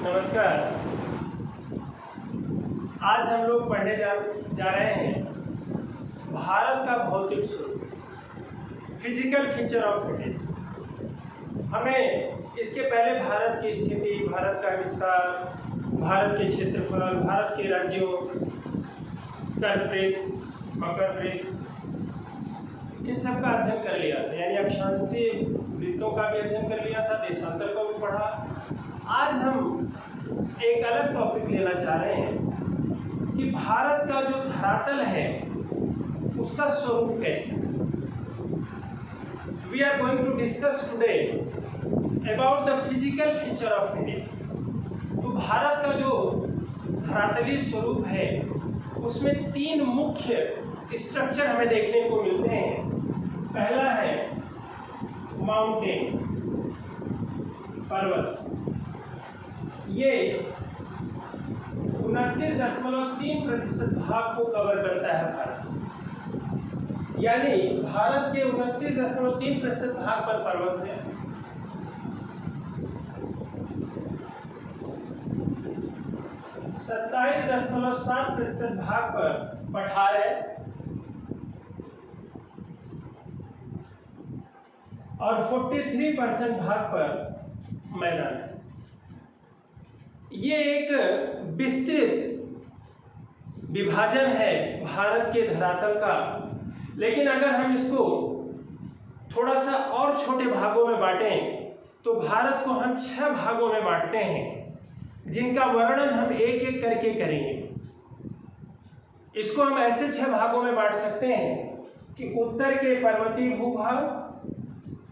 नमस्कार। आज हम लोग पढ़ने जा रहे हैं भारत का भौतिक स्वरूप, फिजिकल फीचर ऑफ इंडिया। हमें इसके पहले भारत की स्थिति, भारत का विस्तार, भारत के क्षेत्रफल, भारत के राज्यों, कर्कवृत्त, मकरवृत्त, इन सब का अध्ययन कर लिया था, यानी अक्षांशीय वृत्तों का भी अध्ययन कर लिया था, देशांतर को भी पढ़ा। आज हम एक अलग टॉपिक लेना चाह रहे हैं कि भारत का जो धरातल है उसका स्वरूप कैसा है। We are going to discuss today about the physical feature of India. तो भारत का जो धरातलीय स्वरूप है उसमें तीन मुख्य स्ट्रक्चर हमें देखने को मिलते हैं। पहला है माउंटेन, पर्वत। ये 29.3% भाग को कवर करता है भारत, यानी भारत के 29.3% भाग पर पर्वत है, 27.7% भाग पर पठार है और 43% भाग पर मैदान है। ये एक विस्तृत विभाजन है भारत के धरातल का, लेकिन अगर हम इसको थोड़ा सा और छोटे भागों में बांटें तो भारत को हम 6 भागों में बांटते हैं, जिनका वर्णन हम एक एक करके करेंगे। इसको हम ऐसे 6 भागों में बांट सकते हैं कि उत्तर के पर्वतीय भूभाग,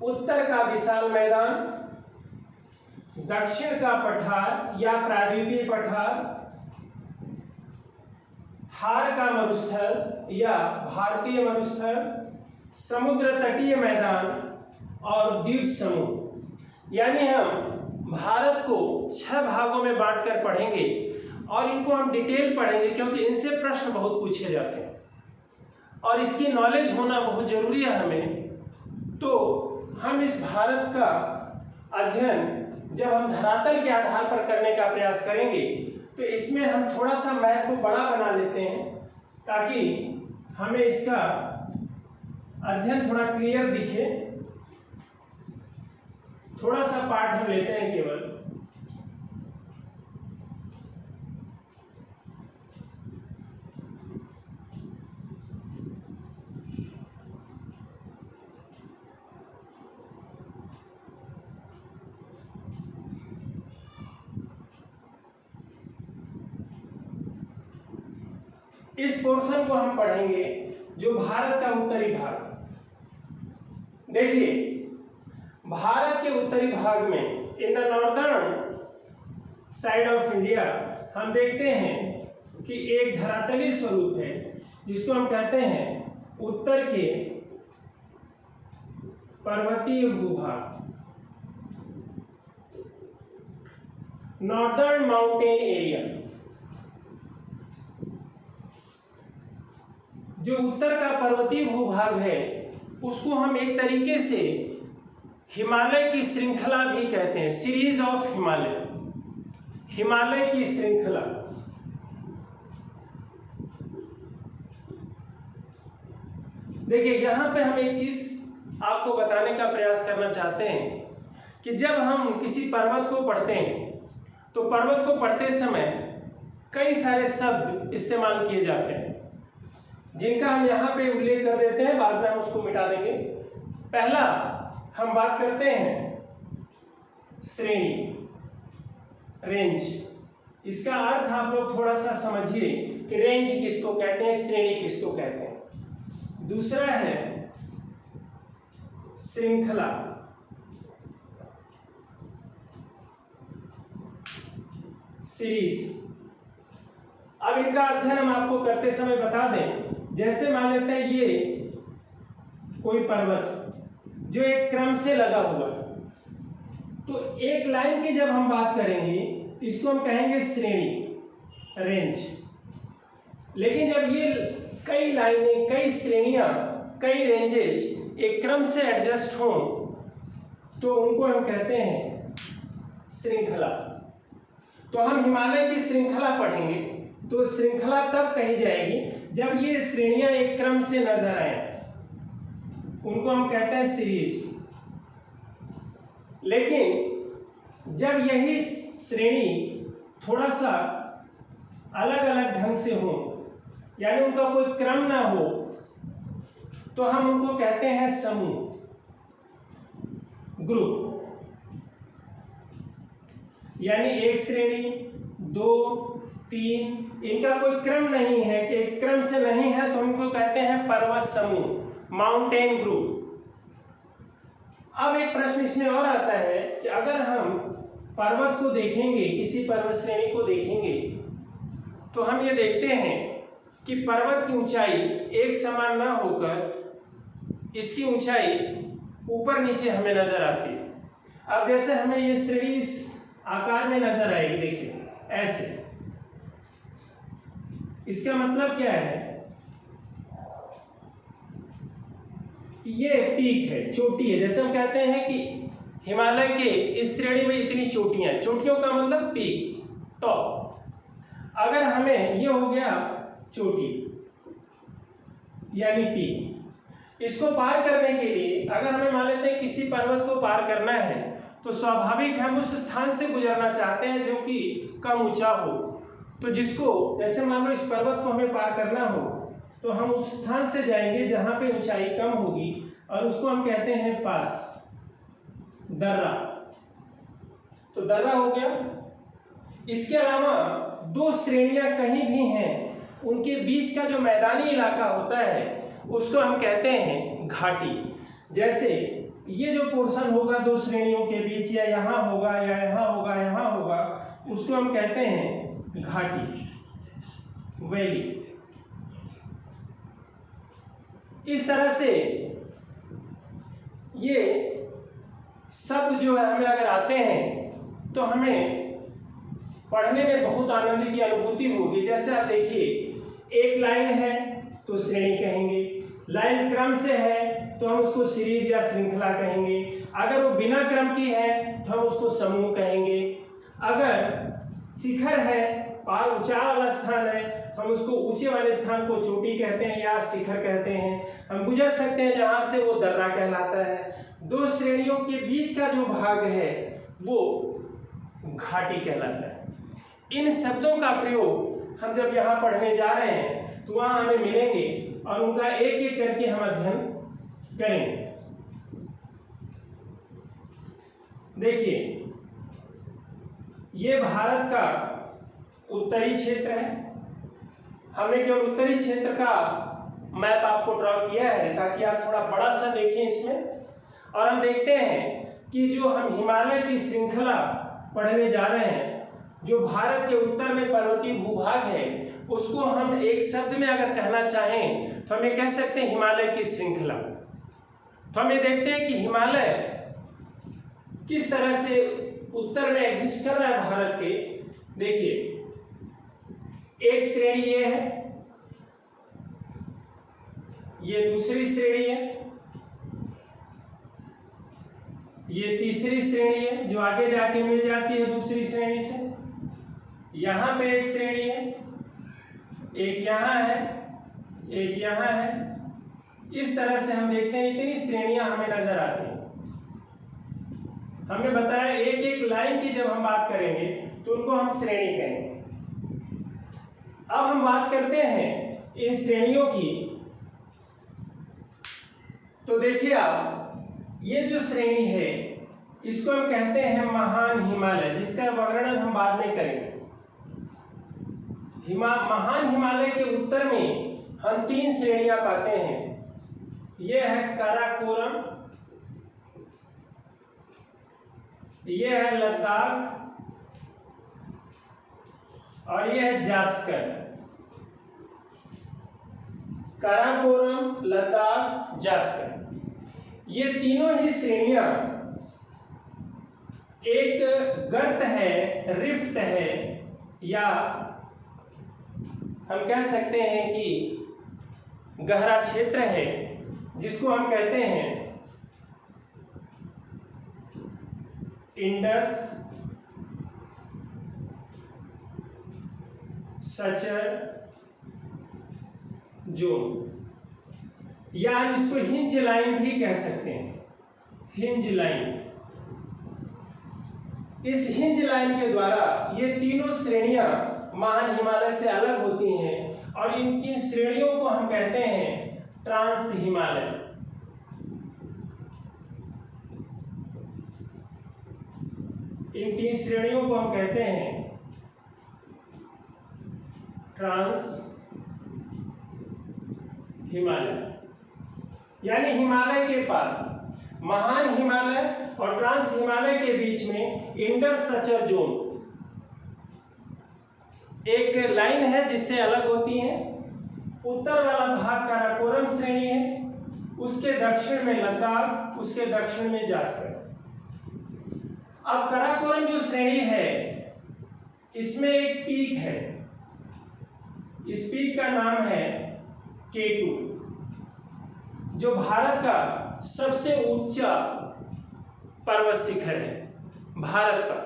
उत्तर का विशाल मैदान, दक्षिण का पठार या प्रायद्वीपीय पठार, थार का मरुस्थल या भारतीय मरुस्थल, समुद्र तटीय मैदान और द्वीप समूह। यानी हम भारत को 6 भागों में बांटकर पढ़ेंगे और इनको हम डिटेल पढ़ेंगे, क्योंकि इनसे प्रश्न बहुत पूछे जाते हैं और इसकी नॉलेज होना बहुत जरूरी है हमें। तो हम इस भारत का अध्ययन जब हम धरातल के आधार पर करने का प्रयास करेंगे तो इसमें हम थोड़ा सा मैप को बड़ा बना लेते हैं ताकि हमें इसका अध्ययन थोड़ा क्लियर दिखे। थोड़ा सा पार्ट हम लेते हैं केवल। इस पोर्शन को हम पढ़ेंगे जो भारत का उत्तरी भाग। देखिए, भारत के उत्तरी भाग में in the northern side of India हम देखते हैं कि एक धरातलीय स्वरूप है जिसको हम कहते हैं उत्तर के पर्वतीय भूभाग, नॉर्दर्न माउंटेन एरिया। जो उत्तर का पर्वतीय भूभाग है उसको हम एक तरीके से हिमालय की श्रृंखला भी कहते हैं, सीरीज ऑफ हिमालय, हिमालय की श्रृंखला। देखिए, यहां पे हम एक चीज आपको बताने का प्रयास करना चाहते हैं कि जब हम किसी पर्वत को पढ़ते हैं तो पर्वत को पढ़ते समय कई सारे शब्द इस्तेमाल किए जाते हैं, जिनका हम यहाँ पे उल्लेख कर देते हैं, बाद में हम उसको मिटा देंगे। पहला हम बात करते हैं श्रेणी, रेंज। इसका अर्थ आप लोग थोड़ा सा समझिए कि रेंज किसको कहते हैं, श्रेणी किसको कहते हैं। दूसरा है श्रृंखला, सीरीज। अब इनका अध्ययन हम आपको करते समय बता दें। जैसे मान लेते हैं ये कोई पर्वत जो एक क्रम से लगा हुआ है, तो एक लाइन की जब हम बात करेंगे तो इसको हम कहेंगे श्रेणी, रेंज। लेकिन जब ये कई लाइनें, कई श्रेणियां, कई रेंजेज एक क्रम से एडजस्ट हों, तो उनको हम कहते हैं श्रृंखला। तो हम हिमालय की श्रृंखला पढ़ेंगे, तो श्रृंखला तब कही जाएगी जब ये श्रेणियां एक क्रम से नजर आए, उनको हम कहते हैं सीरीज। लेकिन जब यही श्रेणी थोड़ा सा अलग अलग ढंग से हो, यानी उनका कोई क्रम ना हो, तो हम उनको कहते हैं समूह, ग्रुप। यानी एक श्रेणी, दो, तीन, इनका कोई क्रम नहीं है, कि एक क्रम से नहीं है, तो हमको कहते हैं पर्वत समूह, माउंटेन ग्रुप। अब एक प्रश्न इसमें और आता है कि अगर हम पर्वत को देखेंगे, किसी पर्वत श्रेणी को देखेंगे, तो हम ये देखते हैं कि पर्वत की ऊंचाई एक समान ना होकर इसकी ऊंचाई ऊपर नीचे हमें नजर आती है। अब जैसे हमें ये श्रेणी इस आकार में नजर आएगी, देखिए ऐसे, इसका मतलब क्या है? ये पीक है, चोटी है। जैसे हम कहते हैं कि हिमालय के इस श्रेणी में इतनी चोटियां, चोटियों का मतलब पीक। तो अगर हमें ये हो गया चोटी यानी पीक, इसको पार करने के लिए अगर हमें मान लेते हैं किसी पर्वत को पार करना है, तो स्वाभाविक हम उस स्थान से गुजरना चाहते हैं जो कि कम ऊंचा हो। तो जिसको, जैसे मान लो इस पर्वत को हमें पार करना हो, तो हम उस स्थान से जाएंगे जहां पे ऊंचाई कम होगी, और उसको हम कहते हैं पास, दर्रा। तो दर्रा हो गया। इसके अलावा दो श्रेणियां कहीं भी हैं, उनके बीच का जो मैदानी इलाका होता है उसको हम कहते हैं घाटी। जैसे ये जो पोर्शन होगा दो श्रेणियों के बीच, या यहाँ होगा या यहाँ होगा, यहाँ होगा, उसको हम कहते हैं घाटी, वैली। इस तरह से ये शब्द जो है हमें अगर आते हैं तो हमें पढ़ने में बहुत आनंद की अनुभूति होगी। जैसे आप देखिए, एक लाइन है तो श्रेणी कहेंगे, लाइन क्रम से है तो हम उसको सीरीज या श्रृंखला कहेंगे, अगर वो बिना क्रम की है तो हम उसको समूह कहेंगे, अगर शिखर है, पहाड़ ऊंचा वाला स्थान है, हम उसको ऊंचे वाले स्थान को चोटी कहते हैं या शिखर कहते हैं। हम गुजर सकते हैं जहां से, वो दर्रा कहलाता है। दो श्रेणियों के बीच का जो भाग है वो घाटी कहलाता है। इन शब्दों का प्रयोग हम जब यहाँ पढ़ने जा रहे हैं तो वहां हमें मिलेंगे और उनका एक एक करके हम अध्ययन करेंगे। देखिए, ये भारत का उत्तरी क्षेत्र है। हमने केवल उत्तरी क्षेत्र का मैप आपको ड्रॉ किया है ताकि आप थोड़ा बड़ा सा देखें इसमें। और हम देखते हैं कि जो हम हिमालय की श्रृंखला पढ़ने जा रहे हैं, जो भारत के उत्तर में पर्वतीय भूभाग है, उसको हम एक शब्द में अगर कहना चाहें तो हम ये कह सकते हैं हिमालय की श्रृंखला। तो हम ये देखते हैं कि हिमालय किस तरह से उत्तर में एग्जिस्ट कर रहा है भारत के। देखिए, एक श्रेणी ये है, ये दूसरी श्रेणी है, ये तीसरी श्रेणी है जो आगे जाके मिल जाती है दूसरी श्रेणी से, यहाँ पे एक श्रेणी है, एक यहाँ है, एक यहाँ है। इस तरह से हम देखते हैं इतनी श्रेणियां हमें नजर आती हैं। हमने बताया एक एक लाइन की जब हम बात करेंगे तो उनको हम श्रेणी कहेंगे। अब हम बात करते हैं इन श्रेणियों की। तो देखिए आप, ये जो श्रेणी है इसको हम कहते हैं महान हिमालय, जिसका वर्णन हम बाद में करेंगे। महान हिमालय के उत्तर में हम तीन श्रेणियां पाते हैं। यह है काराकोरम, यह है लद्दाख और यह है जास्कर। काराकोरम, लद्दाख, जास्कर, ये तीनों ही श्रेणियां एक गर्त है, रिफ्ट है, या हम कह सकते हैं कि गहरा क्षेत्र है, जिसको हम कहते हैं इंडस सचर जोन, या हम इसको हिंज लाइन भी कह सकते हैं, हिंज लाइन। इस हिंज लाइन के द्वारा ये तीनों श्रेणियां महान हिमालय से अलग होती हैं और इन तीन श्रेणियों को हम कहते हैं ट्रांस हिमालय। इन तीन श्रेणियों को हम कहते हैं ट्रांस हिमालय, यानी हिमालय के पार महान हिमालय और ट्रांस हिमालय के बीच में इंटरसचर जोन एक लाइन है जिससे अलग होती है। उत्तर वाला भाग काराकोरम श्रेणी है, उसके दक्षिण में लद्दाख, उसके दक्षिण में जास्कर। अब काराकोरम जो श्रेणी है इसमें एक पीक है, इस पीक का नाम है K2, जो भारत का सबसे ऊंचा पर्वत शिखर है भारत का,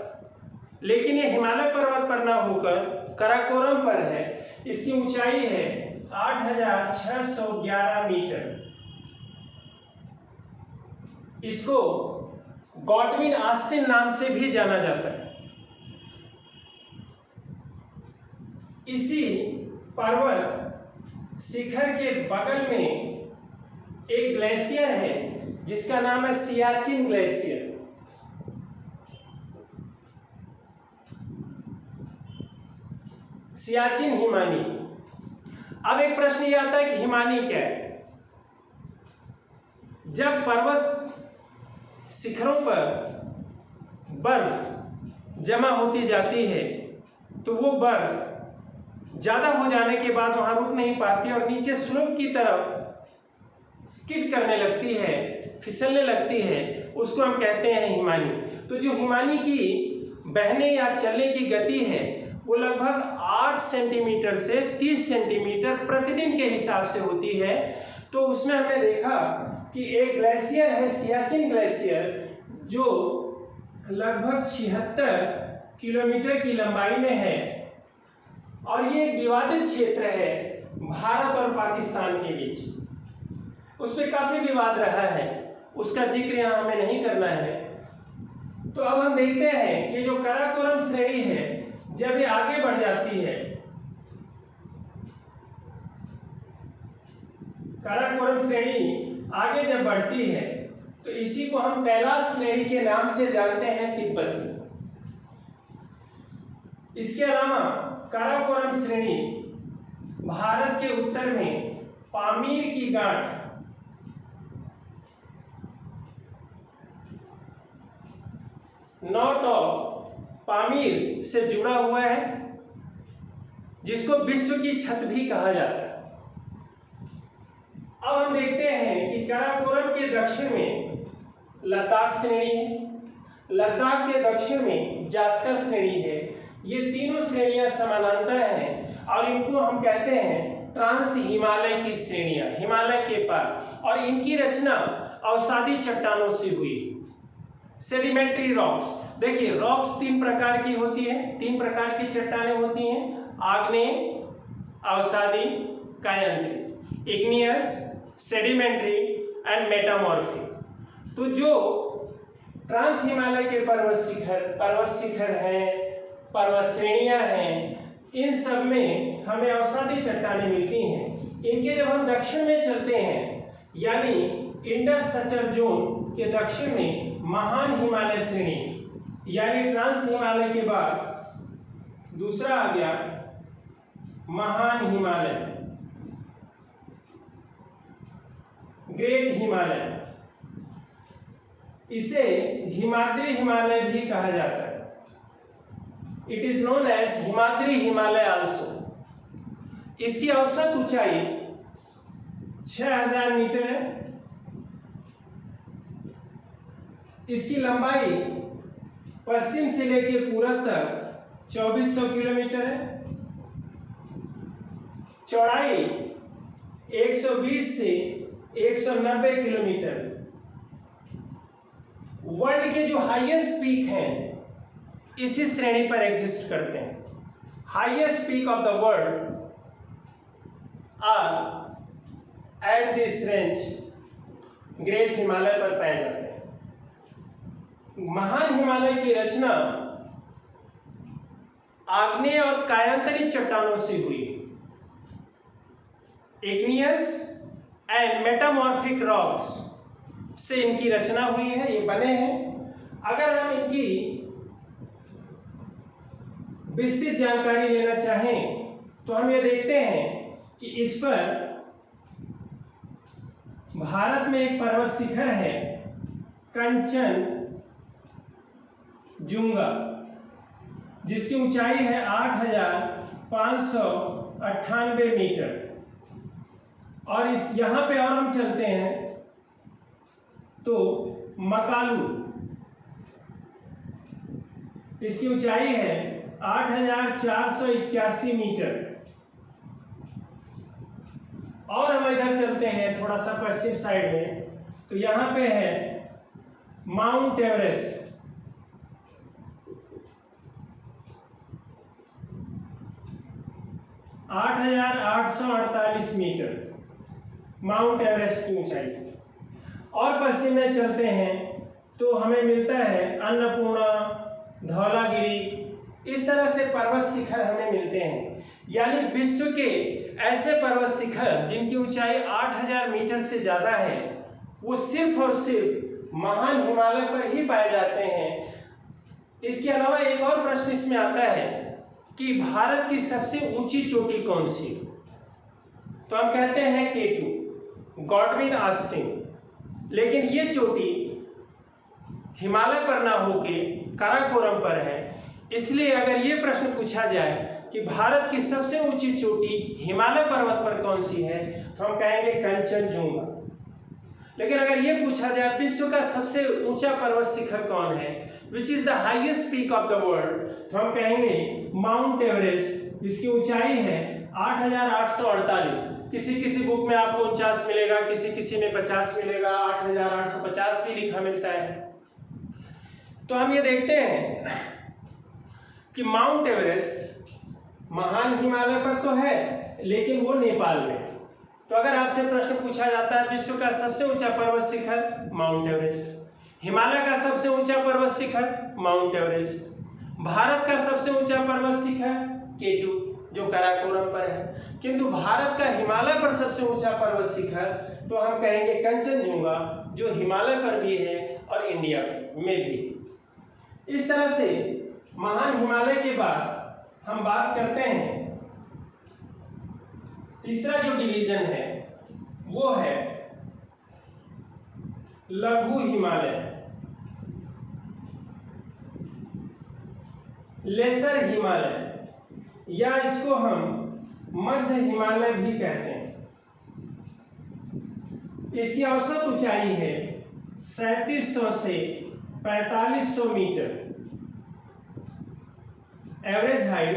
लेकिन ये हिमालय पर्वत पर ना होकर काराकोरम पर है। इसकी ऊंचाई है 8,611 मीटर। इसको गॉडविन ऑस्टिन नाम से भी जाना जाता है। इसी पर्वत शिखर के बगल में एक ग्लेशियर है जिसका नाम है सियाचिन ग्लेशियर। सियाचिन हिमानी। अब एक प्रश्न ये आता है कि हिमानी क्या है? जब पर्वत शिखरों पर बर्फ जमा होती जाती है तो वो बर्फ ज्यादा हो जाने के बाद वहां रुक नहीं पाती और नीचे स्लोप की तरफ स्किड करने लगती है, फिसलने लगती है, उसको हम कहते हैं हिमानी। तो जो हिमानी की बहने या चलने की गति है वो लगभग 8 सेंटीमीटर से 30 सेंटीमीटर प्रतिदिन के हिसाब से होती है। तो उसमें हमने देखा कि एक ग्लेशियर है सियाचिन ग्लेशियर जो लगभग 76 किलोमीटर की लंबाई में है और ये एक विवादित क्षेत्र है भारत और पाकिस्तान के बीच। उस पर काफी विवाद रहा है, उसका जिक्र यहाँ हमें नहीं करना है। तो अब हम देखते हैं कि जो काराकोरम श्रेणी है जब ये आगे बढ़ जाती है, काराकोरम श्रेणी आगे जब बढ़ती है तो इसी को हम कैलाश श्रेणी के नाम से जानते हैं तिब्बत में। इसके अलावा काराकोरम श्रेणी भारत के उत्तर में पामीर की गांठ नॉर्थ ऑफ पामीर से जुड़ा हुआ है जिसको विश्व की छत भी कहा जाता है। अब हम देखते हैं कि काराकोरम के दक्षिण में लद्दाख श्रेणी है, लद्दाख के दक्षिण में जास्कर श्रेणी है। ये तीनों श्रेणियां समानांतर हैं और इनको हम कहते हैं ट्रांस हिमालय की श्रेणियां, हिमालय के पार। और इनकी रचना अवसादी चट्टानों से हुई। सेडिमेंट्री रॉक्स, देखिए रॉक्स 3 प्रकार की होती है, 3 प्रकार की चट्टानें होती हैं, आग्नेय, अवसादी, कायांतरिक, इग्नियस, सेडिमेंट्री एंड मेटामॉर्फिक। तो जो ट्रांस हिमालय के पर्वत शिखर हैं, पर्वत श्रेणियां हैं, इन सब में हमें अवसादी चट्टानें मिलती हैं। इनके जब हम दक्षिण में चलते हैं यानी इंडस सचर जोन के दक्षिण में महान हिमालय श्रेणी यानी ट्रांस हिमालय के बाद दूसरा आ गया महान हिमालय, ग्रेट हिमालय। इसे हिमाद्री हिमालय भी कहा जाता है। It is known as Himadri Himalaya also. इसकी औसत ऊंचाई 6000 मीटर है। इसकी लंबाई पश्चिम से लेकर पूरब तक 2400 किलोमीटर है। चौड़ाई 120 से 190 किलोमीटर। वर्ल्ड के जो हाईएस्ट पीक हैं इसी श्रेणी पर एग्जिस्ट करते हैं। Highest peak of the world are at this range great Himalaya पर पाए जाते हैं। महान हिमालय की रचना आग्नेय और कायांतरित चट्टानों से हुई। इग्नियस एंड मेटामॉर्फिक रॉक्स से इनकी रचना हुई है, ये बने हैं। अगर हम इनकी विस्तृत जानकारी लेना चाहें तो हम ये देखते हैं कि इस पर भारत में एक पर्वत शिखर है कंचन जुंगा, जिसकी ऊंचाई है 8,598 मीटर। और इस यहाँ पे और हम चलते हैं तो मकालू, इसकी ऊंचाई है 8,481 मीटर। और हम इधर चलते हैं थोड़ा सा पश्चिम साइड में, तो यहाँ पे है Mount Everest, 8,848 metre Mount Everest की ऊंचाई। और पश्चिम में चलते हैं तो हमें मिलता है अन्नपूर्णा, धौलागिरी, इस तरह से पर्वत शिखर हमें मिलते हैं। यानी विश्व के ऐसे पर्वत शिखर जिनकी ऊंचाई 8,000 मीटर से ज़्यादा है वो सिर्फ और सिर्फ महान हिमालय पर ही पाए जाते हैं। इसके अलावा एक और प्रश्न इसमें आता है कि भारत की सबसे ऊंची चोटी कौन सी? तो हम कहते हैं K2, गॉडविन ऑस्टिन। लेकिन ये चोटी हिमालय पर ना होके काराकोरम पर है। इसलिए अगर ये प्रश्न पूछा जाए कि भारत की सबसे ऊंची चोटी हिमालय पर्वत पर कौन सी है, तो हम कहेंगे कंचनजुंगा। लेकिन अगर ये पूछा जाए विश्व का सबसे ऊंचा पर्वत शिखर कौन है, which is the highest peak of the world, तो हम कहेंगे माउंट एवरेस्ट, जिसकी ऊंचाई है 8,848। किसी बुक में आपको 49 मिलेगा, किसी में 50 मिलेगा, 8,850 भी लिखा मिलता है। तो हम ये देखते हैं कि माउंट एवरेस्ट महान हिमालय पर तो है, लेकिन वो नेपाल में। तो अगर आपसे प्रश्न पूछा जाता है विश्व का सबसे ऊंचा पर्वत शिखर, माउंट एवरेस्ट। हिमालय का सबसे ऊंचा पर्वत शिखर, माउंट एवरेस्ट। भारत का सबसे ऊंचा पर्वत शिखर K2, जो काराकोरम पर है। किंतु भारत का हिमालय पर सबसे ऊंचा पर्वत शिखर तो हम कहेंगे कंचनजुंगा, जो हिमालय पर भी है और इंडिया में भी। इस तरह से महान हिमालय के बाद हम बात करते हैं, तीसरा जो डिवीजन है वो है लघु हिमालय, लेसर हिमालय, या इसको हम मध्य हिमालय भी कहते हैं। इसकी औसत ऊंचाई है 3700 से 4500 मीटर। Average height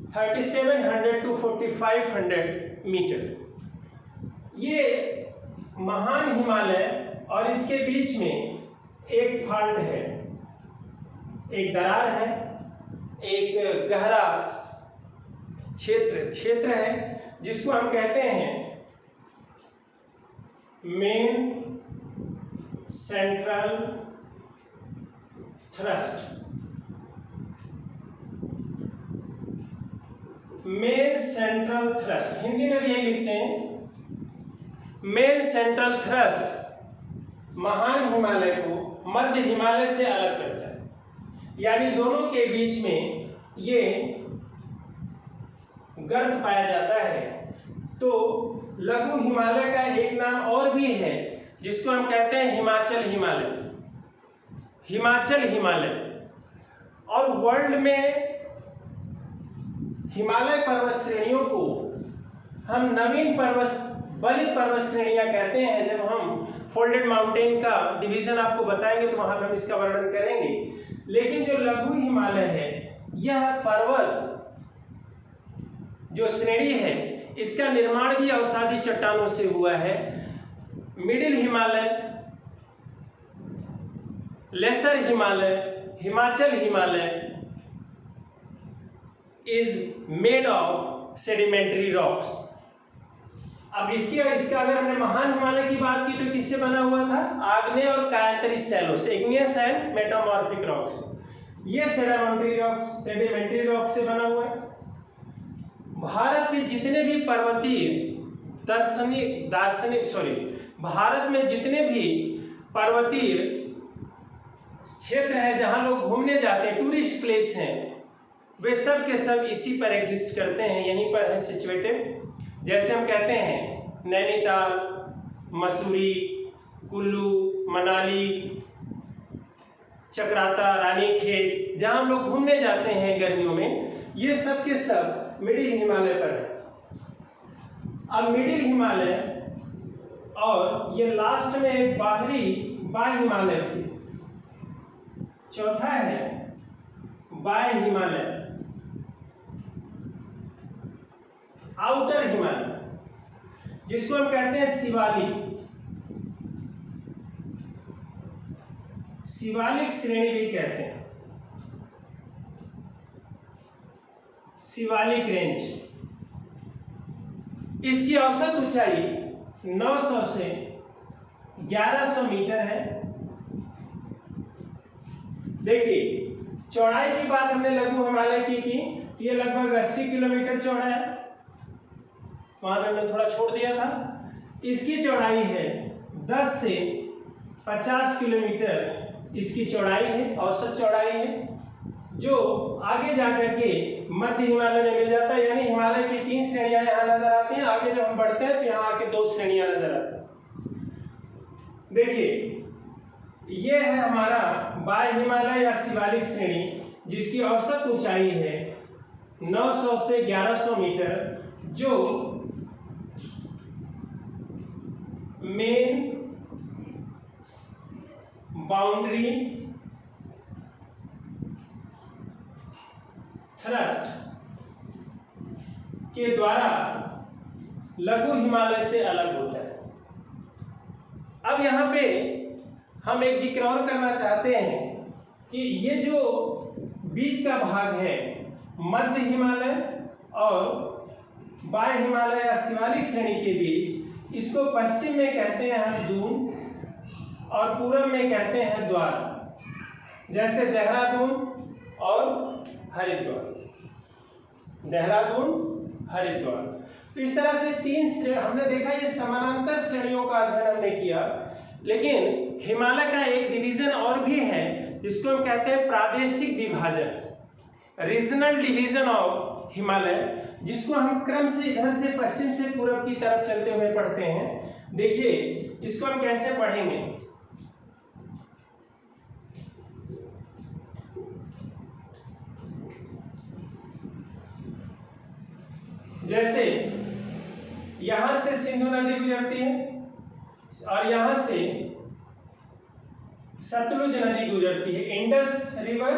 3700 to 4500 metre. ये महान हिमालय और इसके बीच में एक फाल्ट है, एक दरार है, एक गहरा क्षेत्र है, जिसको हम कहते हैं main central thrust. Main central thrust Hindi में भी यही लिखते हैं। मेन सेंट्रल थ्रस्ट महान हिमालय को मध्य हिमालय से अलग करता है। यानी दोनों के बीच में ये गर्त पाया जाता है। तो लघु हिमालय का एक नाम और भी है, जिसको हम कहते हैं हिमाचल हिमालय, हिमाचल हिमालय। और वर्ल्ड में हिमालय पर्वत श्रेणियों को हम नवीन बलित पर्वत श्रेणियां कहते हैं। जब हम फोल्डेड माउंटेन का डिवीजन आपको बताएंगे तो वहां पर हम इसका वर्णन करेंगे। लेकिन जो लघु हिमालय है, यह पर्वत जो श्रेणी है, इसका निर्माण भी अवसादी चट्टानों से हुआ है। Middle Himalaya, lesser Himalaya, Himachal Himalaya, is made of sedimentary rocks. अब इसका अगर हमने महान हिमालय की बात की तो किससे बना हुआ था? आग्नेय और कायांतरी शैलों से, इग्नियस एंड मेटामॉर्फिक रॉक्स। ये सेडिमेंट्री रॉक्स से बना हुआ है। भारत के जितने भी पर्वतीय भारत में जितने भी पर्वतीय क्षेत्र है जहां लोग घूमने जाते हैं, टूरिस्ट प्लेस हैं, वे सब के सब इसी पर एग्जिस्ट करते हैं, यहीं पर है सिचुएटेड। जैसे हम कहते हैं नैनीताल, मसूरी, कुल्लू, मनाली, चक्राता, रानीखेत, जहां हम लोग घूमने जाते हैं गर्मियों में, ये सब के सब मिडिल हिमालय पर है। अब मिडिल हिमालय और ये लास्ट में एक बाह्य हिमालय थी, चौथा है बाह्य हिमालय, आउटर हिमालय, जिसको हम कहते हैं शिवालिक श्रेणी भी कहते हैं, शिवालिक रेंज। इसकी औसत ऊंचाई 900 से 1100 मीटर है। देखिए, चौड़ाई की बात हमने लघु हिमालय की तो ये लगभग 80 किलोमीटर चौड़ा है, वहां हमने थोड़ा छोड़ दिया था। इसकी चौड़ाई है 10 से 50 किलोमीटर इसकी चौड़ाई है, औसत चौड़ाई है, जो आगे जाकर के मध्य हिमालय में मिल जाता है। यानी हिमालय की 3 श्रेणियां यहाँ नजर आती हैं, आगे जब हम बढ़ते हैं तो यहाँ आके 2 श्रेणियां नजर आती हैं। देखिए, ये है हमारा बाह्य हिमालय या शिवालिक श्रेणी, जिसकी औसत ऊंचाई है 900 से 1100 मीटर, जो मेन बाउंड्री थ्रस्ट के द्वारा लघु हिमालय से अलग होता है। अब यहाँ पे हम एक जिक्र और करना चाहते हैं कि ये जो बीच का भाग है मध्य हिमालय और बाह्य हिमालय या शिवालिक श्रेणी के बीच, इसको पश्चिम में कहते हैं दून और पूर्व में कहते हैं द्वार, जैसे देहरादून और हरिद्वार, तो इस तरह से 3 श्रेणी हमने देखा। ये समानांतर श्रेणियों का अध्ययन हमने किया, लेकिन हिमालय का एक डिवीजन और भी है जिसको हम कहते हैं प्रादेशिक विभाजन, रीजनल डिवीजन ऑफ हिमालय, जिसको हम क्रम से इधर से पश्चिम से पूर्व की तरफ चलते हुए पढ़ते हैं। देखिए, इसको हम कैसे पढ़ेंगे। जैसे यहां से सिंधु नदी गुजरती है और यहां से सतलुज नदी गुजरती है। Indus river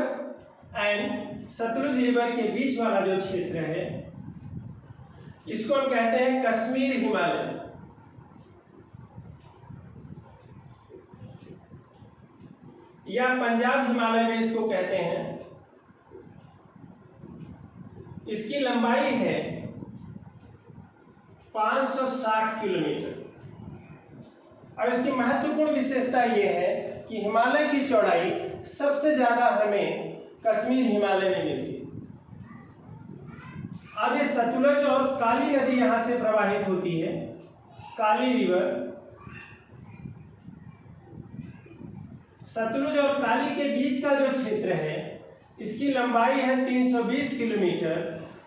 and Sutlej river के बीच वाला जो क्षेत्र है, इसको हम कहते हैं कश्मीर हिमालय। या पंजाब हिमालय में इसको कहते हैं। इसकी लंबाई है 560 किलोमीटर और इसकी महत्वपूर्ण विशेषता यह है कि हिमालय की चौड़ाई सबसे ज्यादा हमें कश्मीर हिमालय में मिलती है। अब ये सतलुज और काली नदी यहां से प्रवाहित होती है, काली रिवर। सतलुज और काली के बीच का जो क्षेत्र है, इसकी लंबाई है 320 किलोमीटर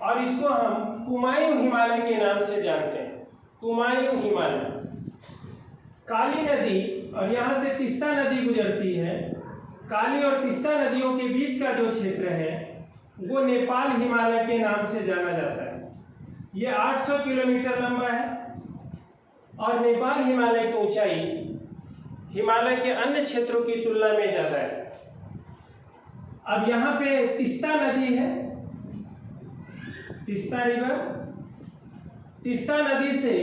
और इसको हम कुमायूं हिमालय के नाम से जानते हैं, कुमायूं हिमालय। काली नदी और यहाँ से तीस्ता नदी गुजरती है। काली और तीस्ता नदियों के बीच का जो क्षेत्र है वो नेपाल हिमालय के नाम से जाना जाता है। ये 800 किलोमीटर लंबा है और नेपाल हिमालय की ऊंचाई हिमालय के अन्य क्षेत्रों की तुलना में ज्यादा है। अब यहाँ पे तीस्ता नदी है, तीस्ता रिवर। तीस्ता नदी से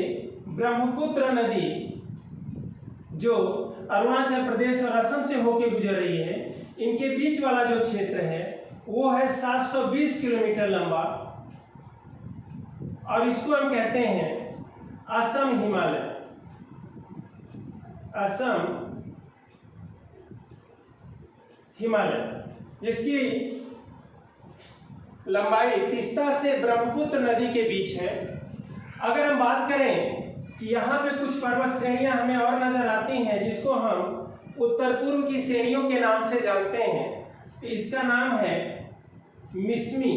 ब्रह्मपुत्र नदी जो अरुणाचल प्रदेश और असम से होकर गुजर रही है, इनके बीच वाला जो क्षेत्र है वो है 720 किलोमीटर लंबा और इसको हम कहते हैं असम हिमालय। असम हिमालय, जिसकी लंबाई तीस्ता से ब्रह्मपुत्र नदी के बीच है। अगर हम बात करें कि यहाँ पे कुछ पर्वत श्रेणियां हमें और नजर आती हैं जिसको हम उत्तर पूर्व की श्रेणियों के नाम से जानते हैं, तो इसका नाम है मिसमी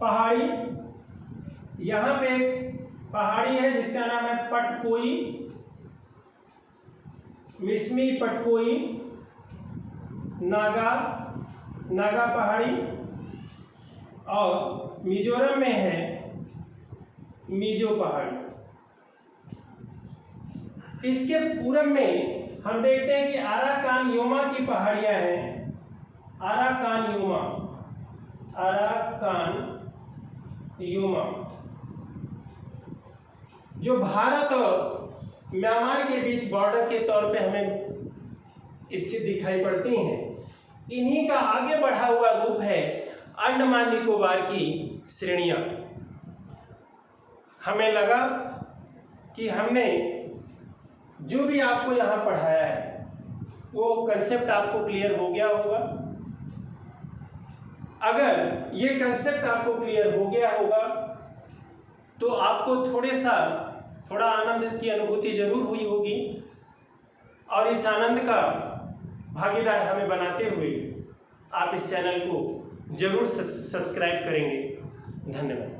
पहाड़ी। यहाँ पे पहाड़ी है जिसका नाम है पटकोई, मिसमी पटकोई, नागा पहाड़ी, और मिजोरम में है मिजो पहाड़ी। इसके पूरब में हम देखते हैं कि आराकानयोमा की पहाड़ियां हैं। आराकानयोमा जो भारत और म्यांमार के बीच बॉर्डर के तौर पे हमें इसकी दिखाई पड़ती हैं। इन्हीं का आगे बढ़ा हुआ रूप है अंडमान निकोबार की श्रेणियां। हमें लगा कि हमने जो भी आपको यहाँ पढ़ाया है वो कंसेप्ट आपको क्लियर हो गया होगा। अगर ये कंसेप्ट आपको क्लियर हो गया होगा तो आपको थोड़ा आनंद की अनुभूति जरूर हुई होगी, और इस आनंद का भागीदार हमें बनाते हुए आप इस चैनल को जरूर सब्सक्राइब करेंगे। धन्यवाद।